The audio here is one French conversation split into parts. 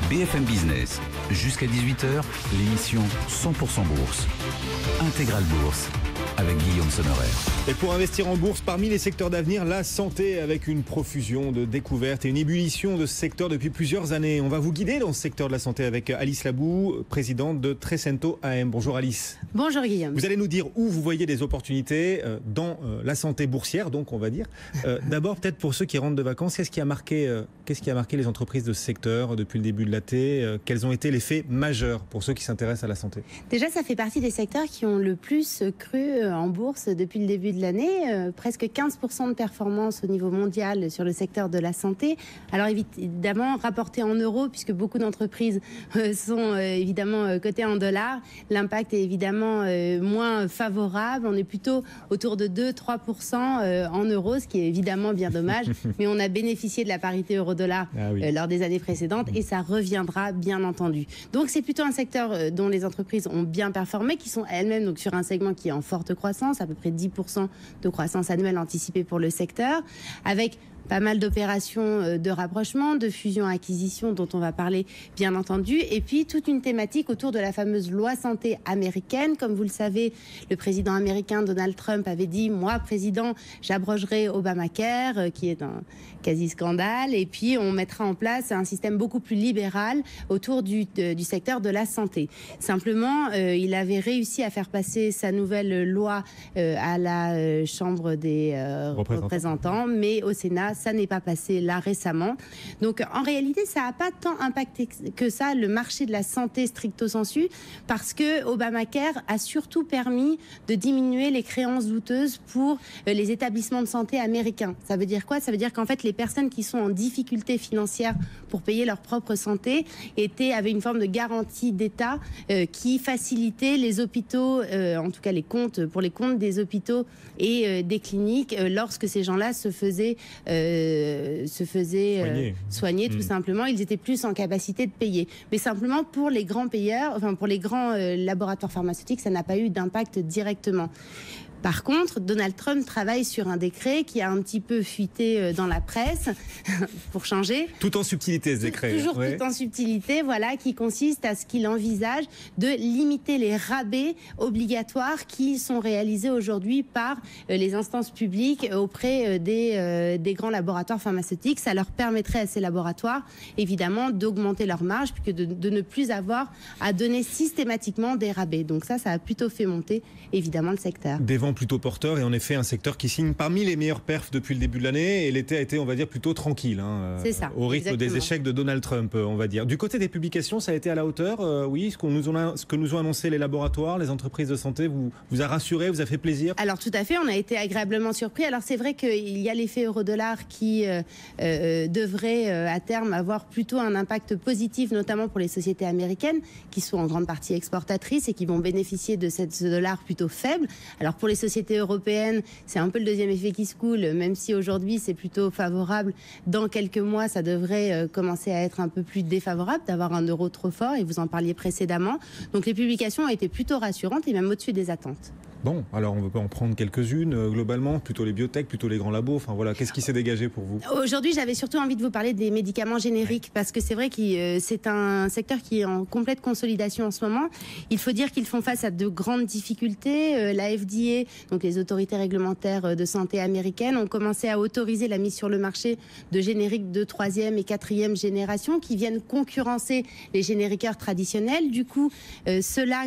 BFM Business, jusqu'à 18h, l'émission 100% Bourse. Intégrale Bourse, avec Guillaume Sommerer. Et pour investir en bourse, parmi les secteurs d'avenir, la santé, avec une profusion de découvertes et une ébullition de ce secteur depuis plusieurs années. On va vous guider dans ce secteur de la santé avec Alice Labou, présidente de Trecento AM. Bonjour Alice. Bonjour Guillaume. Vous allez nous dire où vous voyez des opportunités dans la santé boursière, donc on va dire. D'abord, peut-être pour ceux qui rentrent de vacances, qu'est-ce qui a marqué les entreprises de ce secteur depuis le début de l'été? Quels ont été les faits majeurs pour ceux qui s'intéressent à la santé? Déjà, ça fait partie des secteurs qui ont le plus cru en bourse depuis le début de l'année. Presque 15% de performance au niveau mondial sur le secteur de la santé. Alors évidemment, rapporté en euros, puisque beaucoup d'entreprises sont évidemment cotées en dollars, l'impact est évidemment moins favorable. On est plutôt autour de 2-3% en euros, ce qui est évidemment bien dommage. Mais on a bénéficié de la parité euro-dollar lors des années précédentes et ça reviendra bien entendu. Donc c'est plutôt un secteur dont les entreprises ont bien performé, qui sont elles-mêmes donc sur un segment qui est en forte croissance, à peu près 10% de croissance annuelle anticipée pour le secteur, avec pas mal d'opérations de rapprochement, de fusion-acquisition dont on va parler bien entendu, et puis toute une thématique autour de la fameuse loi santé américaine. Comme vous le savez, le président américain Donald Trump avait dit « Moi, président, j'abrogerai Obamacare », qui est un quasi-scandale, et puis on mettra en place un système beaucoup plus libéral autour du secteur de la santé. Simplement, il avait réussi à faire passer sa nouvelle loi à la Chambre des représentants, mais au Sénat, ça n'est pas passé là récemment. Donc en réalité, ça n'a pas tant impacté que ça le marché de la santé stricto sensu, parce que Obamacare a surtout permis de diminuer les créances douteuses pour les établissements de santé américains. Ça veut dire quoi? Ça veut dire qu'en fait, les personnes qui sont en difficulté financière pour payer leur propre santé avaient une forme de garantie d'État qui facilitait les hôpitaux, en tout cas les comptes, pour les comptes des hôpitaux et des cliniques, lorsque ces gens-là se faisaient soigner tout simplement. Ils étaient plus en capacité de payer. Mais simplement pour les grands payeurs, enfin pour les grands laboratoires pharmaceutiques, ça n'a pas eu d'impact directement. Par contre, Donald Trump travaille sur un décret qui a un petit peu fuité dans la presse, pour changer. Tout en subtilité, ce décret. Toujours tout en subtilité, voilà, qui consiste à ce qu'il envisage de limiter les rabais obligatoires qui sont réalisés aujourd'hui par les instances publiques auprès des grands laboratoires pharmaceutiques. Ça leur permettrait à ces laboratoires, évidemment, d'augmenter leurs marges, puisque de ne plus avoir à donner systématiquement des rabais. Donc ça a plutôt fait monter, évidemment, le secteur. Des vents plutôt porteurs et en effet un secteur qui signe parmi les meilleurs perfs depuis le début de l'année, et l'été a été, on va dire, plutôt tranquille. C'est ça, au rythme exactement. Des échecs de Donald Trump, on va dire. Du côté des publications, ça a été à la hauteur, oui, ce que nous ont annoncé les laboratoires, les entreprises de santé, vous a rassuré, vous a fait plaisir? Alors tout à fait, on a été agréablement surpris. Alors c'est vrai qu'il y a l'effet euro-dollar qui devrait à terme avoir plutôt un impact positif, notamment pour les sociétés américaines qui sont en grande partie exportatrices et qui vont bénéficier de ce dollar plutôt faible. Alors pour les sociétés européennes, c'est un peu le deuxième effet qui se coule, même si aujourd'hui c'est plutôt favorable. Dans quelques mois, ça devrait commencer à être un peu plus défavorable d'avoir un euro trop fort, et vous en parliez précédemment. Donc les publications ont été plutôt rassurantes et même au-dessus des attentes. Bon, alors on peut en prendre quelques-unes globalement, plutôt les biotech, plutôt les grands labos, enfin voilà, qu'est-ce qui s'est dégagé pour vous? Aujourd'hui, j'avais surtout envie de vous parler des médicaments génériques, parce que c'est vrai que c'est un secteur qui est en complète consolidation en ce moment. Il faut dire qu'ils font face à de grandes difficultés. La FDA, donc les autorités réglementaires de santé américaines, ont commencé à autoriser la mise sur le marché de génériques de 3e et 4e génération qui viennent concurrencer les génériqueurs traditionnels. Du coup, cela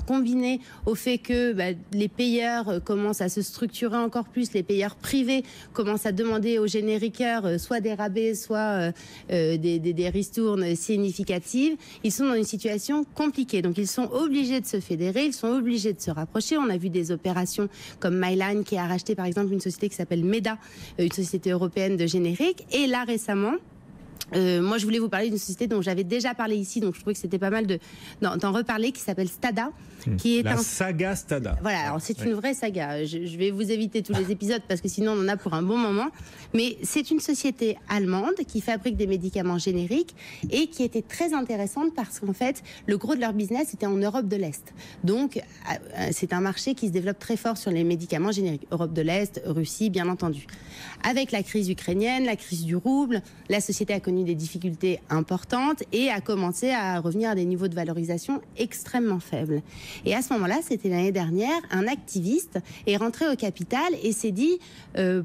combiné au fait que les payeurs commencent à se structurer encore plus, les payeurs privés commencent à demander aux génériqueurs soit des rabais, soit des ristournes significatives. Ils sont dans une situation compliquée, donc ils sont obligés de se fédérer, ils sont obligés de se rapprocher. On a vu des opérations comme Mylan qui a racheté par exemple une société qui s'appelle Meda, une société européenne de génériques, et là récemment, moi, je voulais vous parler d'une société dont j'avais déjà parlé ici, donc je trouvais que c'était pas mal d'en reparler, qui s'appelle Stada. Qui est la saga Stada. Voilà, alors c'est une vraie saga. Je vais vous éviter tous les épisodes parce que sinon on en a pour un bon moment. Mais c'est une société allemande qui fabrique des médicaments génériques et qui était très intéressante parce qu'en fait, le gros de leur business était en Europe de l'Est. Donc, c'est un marché qui se développe très fort sur les médicaments génériques. Europe de l'Est, Russie, bien entendu. Avec la crise ukrainienne, la crise du rouble, la société a connu connu des difficultés importantes et a commencé à revenir à des niveaux de valorisation extrêmement faibles. Et à ce moment-là, c'était l'année dernière, un activiste est rentré au capital et s'est dit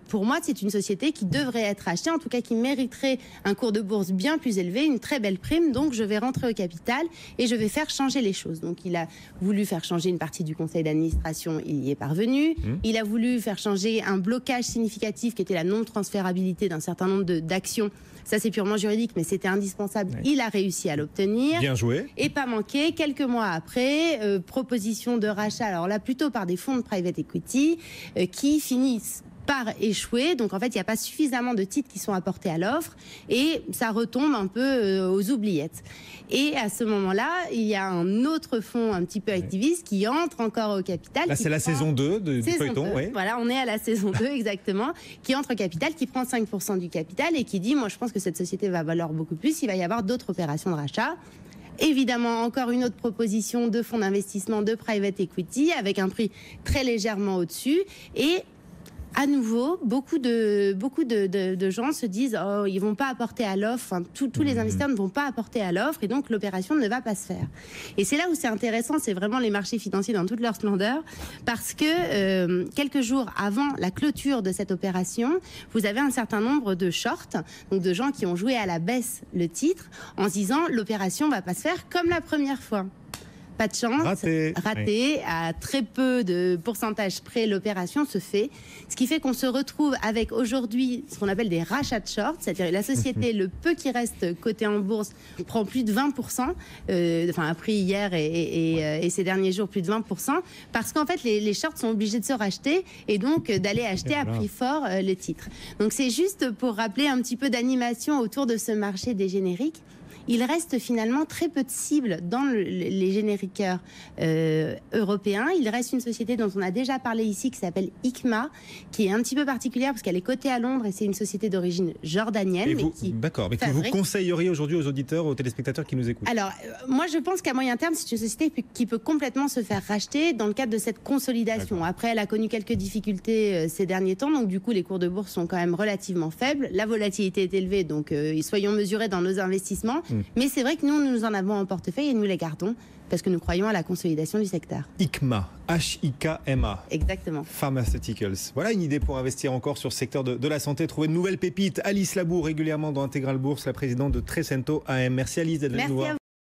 pour moi, c'est une société qui devrait être achetée, en tout cas qui mériterait un cours de bourse bien plus élevé, une très belle prime, donc je vais rentrer au capital et je vais faire changer les choses. Donc il a voulu faire changer une partie du conseil d'administration, il y est parvenu. Il a voulu faire changer un blocage significatif qui était la non-transférabilité d'un certain nombre d'actions. Ça, c'est purement juridique, mais c'était indispensable. Oui. Il a réussi à l'obtenir. Bien joué. Et pas manqué, quelques mois après, proposition de rachat, alors là, plutôt par des fonds de private equity, qui finissent par échouer. Donc en fait, il n'y a pas suffisamment de titres qui sont apportés à l'offre et ça retombe un peu aux oubliettes. Et à ce moment-là, il y a un autre fonds un petit peu activiste qui entre encore au capital. Là, c'est la saison 2 du feuilleton. Oui. Voilà, on est à la saison 2 exactement, qui entre au capital, qui prend 5% du capital et qui dit, moi je pense que cette société va valoir beaucoup plus, il va y avoir d'autres opérations de rachat. Évidemment, encore une autre proposition de fonds d'investissement de private equity avec un prix très légèrement au-dessus et à nouveau, beaucoup de gens se disent oh, ils vont pas apporter à l'offre, enfin, tous les investisseurs ne vont pas apporter à l'offre et donc l'opération ne va pas se faire. Et c'est là où c'est intéressant, c'est vraiment les marchés financiers dans toute leur splendeur, parce que quelques jours avant la clôture de cette opération, vous avez un certain nombre de shorts, donc de gens qui ont joué à la baisse le titre en se disant l'opération va pas se faire comme la première fois. Pas de chance, raté. Oui. À très peu de pourcentage près, l'opération se fait. Ce qui fait qu'on se retrouve avec aujourd'hui ce qu'on appelle des rachats de short, c'est-à-dire la société, le peu qui reste coté en bourse, prend plus de 20%, enfin a pris hier et ces derniers jours plus de 20%, parce qu'en fait les shorts sont obligés de se racheter et donc d'aller acheter à prix fort les titres. Donc c'est juste pour rappeler un petit peu d'animation autour de ce marché des génériques. Il reste finalement très peu de cibles dans les génériqueurs européens. Il reste une société dont on a déjà parlé ici qui s'appelle ICMA, qui est un petit peu particulière parce qu'elle est cotée à Londres et c'est une société d'origine jordanienne. D'accord, mais que vous conseilleriez aujourd'hui aux auditeurs, aux téléspectateurs qui nous écoutent? Alors, moi je pense qu'à moyen terme, c'est une société qui peut complètement se faire racheter dans le cadre de cette consolidation. Après, elle a connu quelques difficultés ces derniers temps, donc du coup les cours de bourse sont quand même relativement faibles. La volatilité est élevée, donc soyons mesurés dans nos investissements. Mais c'est vrai que nous en avons en portefeuille et nous les gardons parce que nous croyons à la consolidation du secteur. ICMA, H-I-K-M-A. Exactement. Pharmaceuticals. Voilà une idée pour investir encore sur ce secteur de la santé. Trouver de nouvelles pépites. Alice Labour, régulièrement dans Intégral Bourse, la présidente de Trecento AM. Merci Alice d'être venue nous voir.